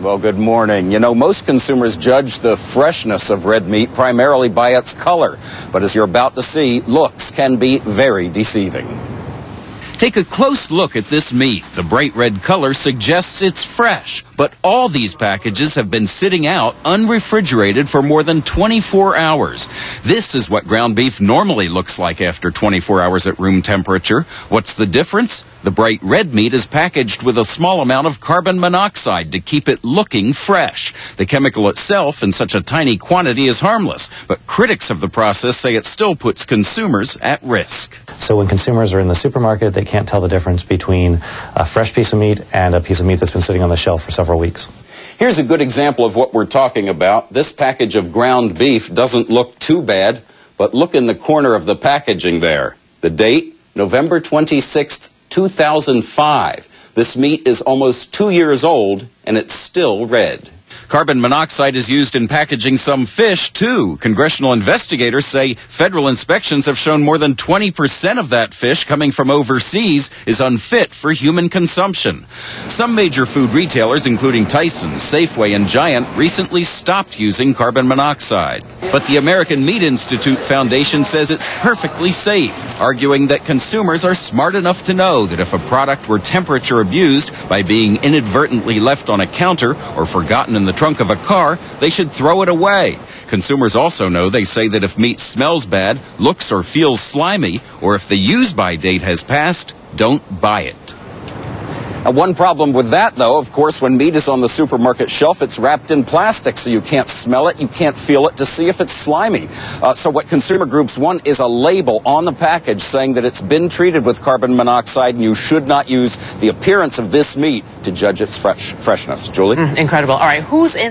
Well, good morning. You know, most consumers judge the freshness of red meat primarily by its color. But as you're about to see, looks can be very deceiving. Take a close look at this meat. The bright red color suggests it's fresh. But all these packages have been sitting out unrefrigerated for more than 24 hours. This is what ground beef normally looks like after 24 hours at room temperature. What's the difference? The bright red meat is packaged with a small amount of carbon monoxide to keep it looking fresh. The chemical itself in such a tiny quantity is harmless, but critics of the process say it still puts consumers at risk. So when consumers are in the supermarket, they can't tell the difference between a fresh piece of meat and a piece of meat that's been sitting on the shelf for several weeks. Here's a good example of what we're talking about. This package of ground beef doesn't look too bad, but look in the corner of the packaging there. The date, November 26th, 2005. This meat is almost 2 years old, and it's still red. Carbon monoxide is used in packaging some fish, too. Congressional investigators say federal inspections have shown more than 20% of that fish coming from overseas is unfit for human consumption. Some major food retailers, including Tyson's, Safeway, and Giant, recently stopped using carbon monoxide. But the American Meat Institute Foundation says it's perfectly safe, arguing that consumers are smart enough to know that if a product were temperature abused by being inadvertently left on a counter or forgotten in the trunk of a car, they should throw it away. Consumers also know, they say, that if meat smells bad, looks or feels slimy, or if the use-by date has passed, don't buy it. Now, one problem with that, though, of course, when meat is on the supermarket shelf, it's wrapped in plastic, so you can't smell it, you can't feel it to see if it's slimy. So what consumer groups want is a label on the package saying that it's been treated with carbon monoxide, and you should not use the appearance of this meat to judge its freshness. Julie? Incredible. All right, who's in